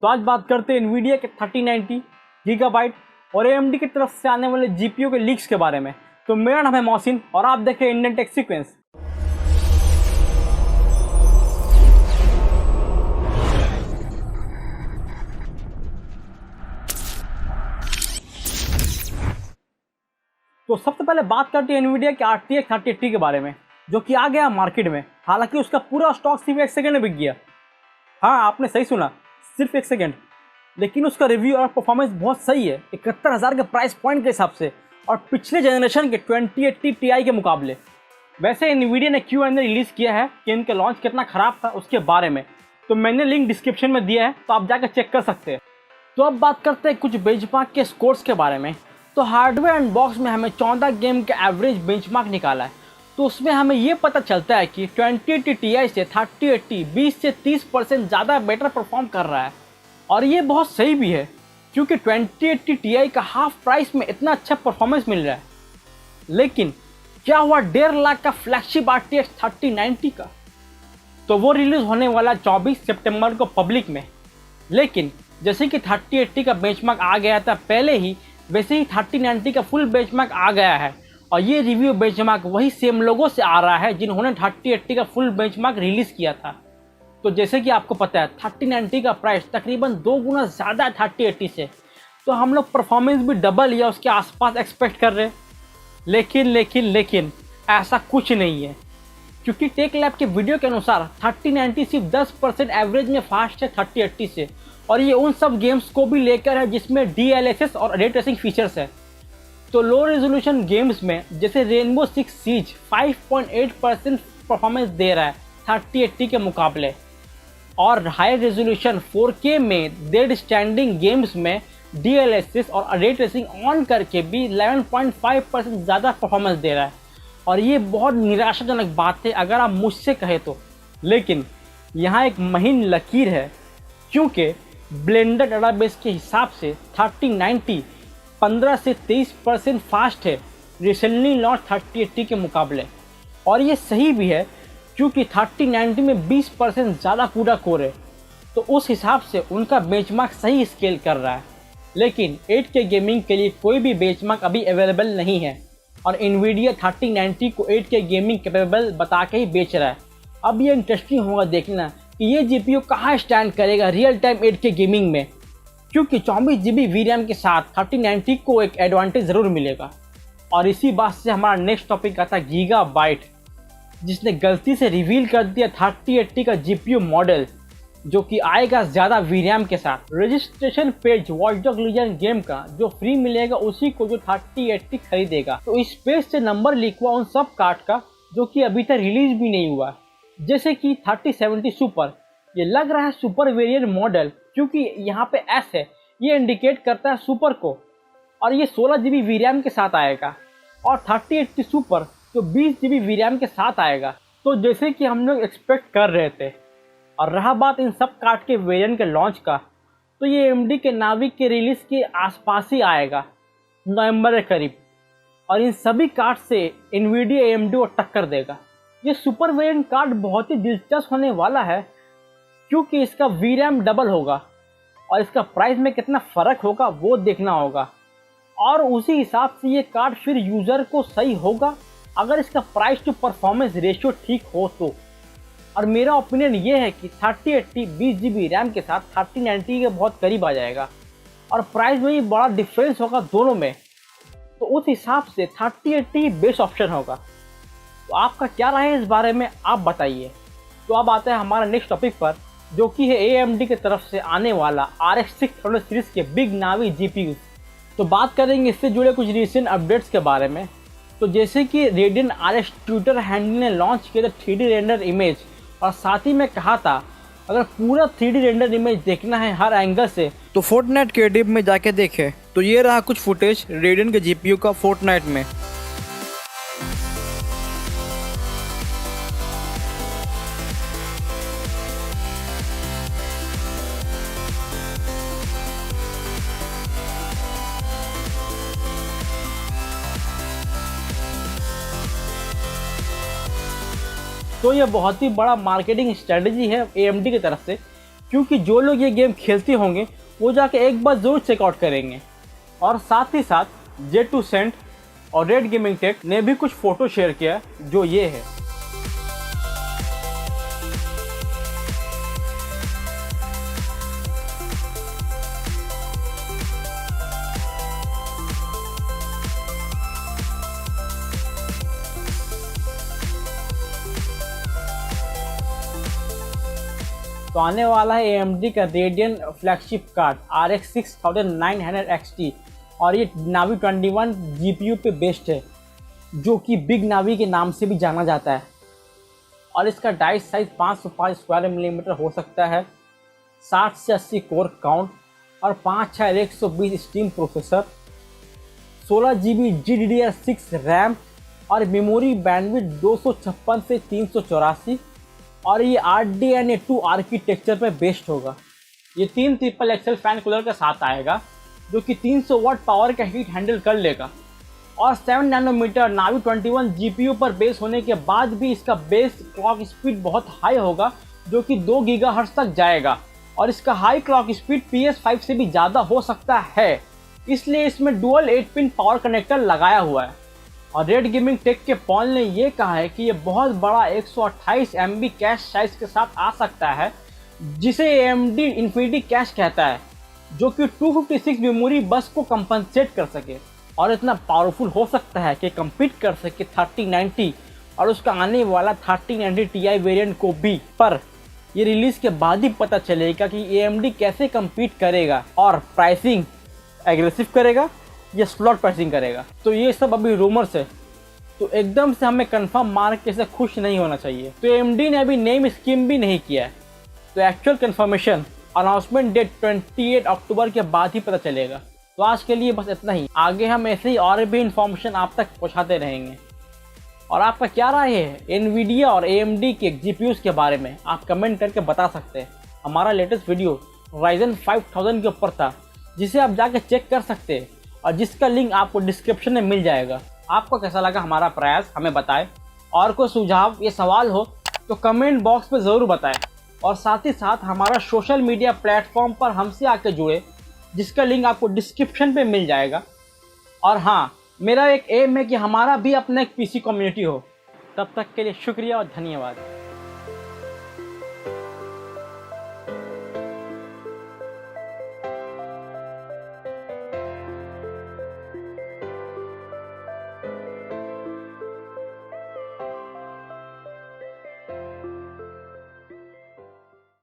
तो आज बात करते हैं NVIDIA के 3090 गीगाबाइट और AMD की तरफ से आने वाले GPU के लीक्स के बारे में। तो मेरा नाम है मोहसिन और आप देख रहे हैं इंडियन टेक सीक्वेंस। तो सबसे पहले बात करते हैं NVIDIA के RTX 3080 के बारे में, जो कि आ गया मार्केट में। हालांकि उसका पूरा स्टॉक सिर्फ 1 सेकंड में बिक गया। हाँ, आपने सही सुना, सिर्फ 1 सेकंड। लेकिन उसका रिव्यू और परफॉर्मेंस बहुत सही है 71,000 के प्राइस पॉइंट के हिसाब से और पिछले जनरेशन के 2080 Ti के मुकाबले। वैसे NVIDIA ने Q&A रिलीज़ किया है कि इनका लॉन्च कितना ख़राब था उसके बारे में, तो मैंने लिंक डिस्क्रिप्शन में दिया है, तो आप जाकर चेक कर सकते हैं। तो अब बात करते हैं कुछ बेंचमार्क के स्कोर्स के बारे में। तो हार्डवेयर अनबॉक्स में हमें 14 गेम का एवरेज बेंचमार्क निकाला है। तो उसमें हमें ये पता चलता है कि 2080 Ti से 3080 20 से 30% ज़्यादा बेटर परफॉर्म कर रहा है। और ये बहुत सही भी है, क्योंकि 2080 Ti का हाफ प्राइस में इतना अच्छा परफॉर्मेंस मिल रहा है। लेकिन क्या हुआ 1.5 लाख का फ्लैगशिप RTX 3090 का? तो वो रिलीज़ होने वाला 24 सितंबर को पब्लिक में। लेकिन जैसे कि 3080 का बेंचमार्क आ गया था पहले ही, वैसे ही 3090 का फुल बेंचमार्क आ गया है। और ये रिव्यू बेंचमार्क वही सेम लोगों से आ रहा है जिन्होंने 3080 का फुल बेंचमार्क रिलीज़ किया था। तो जैसे कि आपको पता है 3090 का प्राइस तकरीबन 2 गुना ज़्यादा है 3080 से, तो हम लोग परफॉर्मेंस भी डबल या उसके आसपास एक्सपेक्ट कर रहे हैं। लेकिन ऐसा कुछ नहीं है, क्योंकि टेक लैब के वीडियो के अनुसार 3090 सिर्फ 10% एवरेज में फास्ट है 3080 से, और ये उन सब गेम्स को भी लेकर है जिसमें DLSS और रे ट्रेसिंग फीचर्स है। तो लो रेजोल्यूशन गेम्स में जैसे रेनबो सिक्स सीज 5.8% परफॉर्मेंस दे रहा है 3080 के मुकाबले, और हाई रेजोल्यूशन 4K में डेड स्टैंडिंग गेम्स में DLSS और रे ट्रेसिंग ऑन करके भी 11.5% ज़्यादा परफॉर्मेंस दे रहा है। और ये बहुत निराशाजनक बात है अगर आप मुझसे कहें तो। लेकिन यहाँ एक महीन लकीर है, क्योंकि ब्लेंडर डेटाबेस के हिसाब से 3090 15 से 23% फास्ट है रिसेंटली लॉन्च 3080 के मुकाबले। और ये सही भी है, क्योंकि 3090 में 20% ज़्यादा CUDA कोर है, तो उस हिसाब से उनका बेंचमार्क सही स्केल कर रहा है। लेकिन 8K गेमिंग के लिए कोई भी बेंचमार्क अभी अवेलेबल नहीं है, और NVIDIA 3090 को 8K गेमिंग कैपेबल बता के ही बेच रहा है। अब ये इंटरेस्टिंग होगा देखना कि ये GPU कहाँ स्टैंड करेगा रियल टाइम 8K गेमिंग में, क्योंकि 24 GB VRAM के साथ 3090 को एक एडवांटेज ज़रूर मिलेगा। और इसी बात से हमारा नेक्स्ट टॉपिक आता है गीगाबाइट, जिसने गलती से रिवील कर दिया 3080 का GPU मॉडल, जो कि आएगा ज़्यादा VRAM के साथ। Registration page watch dog legend game का जो फ्री मिलेगा उसी को जो 3080 खरीदेगा। तो इस पेज से नंबर लीक हुआ उन सब कार्ड का जो कि अभी तक रिलीज भी नहीं हुआ, जैसे कि 3070 सुपर। ये लग रहा है सुपर वेरिएंट मॉडल, क्योंकि यहाँ पे S है, ये इंडिकेट करता है सुपर को। और ये 16 GB VRAM के साथ आएगा, और 3080 सुपर जो 20 GB VRAM के साथ आएगा। तो जैसे कि हम लोग एक्सपेक्ट कर रहे थे। और रहा बात इन सब कार्ड के वेरिएंट के लॉन्च का, तो ये AMD के नाविक के रिलीज़ के आसपास ही आएगा नवंबर के करीब। और इन सभी कार्ड से NVIDIA AMD को टक्कर देगा। ये सुपर वेरिएंट कार्ड बहुत ही दिलचस्प होने वाला है, क्योंकि इसका VRAM डबल होगा, और इसका प्राइस में कितना फ़र्क होगा वो देखना होगा। और उसी हिसाब से ये कार्ड फिर यूज़र को सही होगा अगर इसका प्राइस टू परफॉर्मेंस रेशियो ठीक हो तो। और मेरा ओपिनियन ये है कि 3080 20 GB RAM के साथ 3090 के बहुत करीब आ जाएगा, और प्राइस में भी बड़ा डिफरेंस होगा दोनों में। तो उस हिसाब से 3080 बेस्ट ऑप्शन होगा। तो आपका क्या राय है इस बारे में, आप बताइए। तो अब आता है हमारा नेक्स्ट टॉपिक पर, जो कि है AMD की तरफ से आने वाला RX 600 सीरीज़ के बिग नावी GPU। तो बात करेंगे इससे जुड़े कुछ रिसेंट अपडेट्स के बारे में। तो जैसे कि Radeon RX ट्विटर हैंडल ने लॉन्च किया था 3D रेंडर इमेज, और साथ ही में कहा था अगर पूरा 3D रेंडर इमेज देखना है हर एंगल से तो फोर्टनाइट के डिप में जाके देखें। तो ये रहा कुछ फुटेज Radeon के GPU का फोर्टनाइट में। तो ये बहुत ही बड़ा मार्केटिंग स्ट्रेटजी है AMD की तरफ से, क्योंकि जो लोग ये गेम खेलते होंगे वो जाके एक बार ज़रूर चेकआउट करेंगे। और साथ ही साथ J2Cent और रेड गेमिंग टेक ने भी कुछ फ़ोटो शेयर किया जो ये है। तो आने वाला है AMD का radian flagship card RX 6900 XT और ये नावी 21 GPU पे बेस्ड है, जो कि बिग नावी के नाम से भी जाना जाता है। और इसका डाइस साइज 505 स्क्वायर मिलीमीटर हो सकता है, 60 से 80 कोर काउंट और 5120 steam processor, 16 GB GDDR6 RAM और मेमोरी बैंडविड्थ 256 से 384 और ये RDNA 2 आर्किटेक्चर पे बेस्ड होगा। ये 3 ट्रिपल एक्सल फैन कूलर के साथ आएगा जो कि 300 वाट पावर का हीट हैंडल कर लेगा और 7 नैनोमीटर नावी 21 GPU पर बेस होने के बाद भी इसका बेस क्लॉक स्पीड बहुत हाई होगा जो कि 2 गीगाहर्ट्ज़ तक जाएगा और इसका हाई क्लॉक स्पीड PS5 से भी ज़्यादा हो सकता है, इसलिए इसमें डुअल 8 पिन पावर कनेक्टर लगाया हुआ है। और रेड गेमिंग टेक के पॉल ने ये कहा है कि ये बहुत बड़ा 128 MB कैश साइज के साथ आ सकता है, जिसे AMD इन्फिनिटी कैश कहता है, जो कि 256 मेमोरी बस को कंपनसेट कर सके और इतना पावरफुल हो सकता है कि कम्पीट कर सके 3090 और उसका आने वाला 3090 Ti वेरिएंट को भी। पर ये रिलीज़ के बाद ही पता चलेगा कि AMD कैसे कम्पीट करेगा और प्राइसिंग एग्रेसिव करेगा या स्लॉट प्राइसिंग करेगा। तो ये सब अभी रूमर्स है, तो एकदम से हमें कंफर्म मान के से खुश नहीं होना चाहिए। तो AMD ने अभी नेम स्कीम भी नहीं किया है, तो एक्चुअल कंफर्मेशन अनाउंसमेंट डेट 28 अक्टूबर के बाद ही पता चलेगा। तो आज के लिए बस इतना ही, आगे हम ऐसे ही और भी इंफॉर्मेशन आप तक पहुँचाते रहेंगे। और आपका क्या राय है NVIDIA और AMD के GPUs के बारे में, आप कमेंट करके बता सकते हैं। हमारा लेटेस्ट वीडियो Ryzen 5000 के ऊपर था, जिसे आप जाके चेक कर सकते हैं और जिसका लिंक आपको डिस्क्रिप्शन में मिल जाएगा। आपको कैसा लगा हमारा प्रयास हमें बताएं, और कोई सुझाव या सवाल हो तो कमेंट बॉक्स में ज़रूर बताएं। और साथ ही साथ हमारा सोशल मीडिया प्लेटफॉर्म पर हमसे आके जुड़े, जिसका लिंक आपको डिस्क्रिप्शन पे मिल जाएगा। और हाँ, मेरा एक एम है कि हमारा भी अपना एक PC कम्युनिटी हो। तब तक के लिए शुक्रिया और धन्यवाद।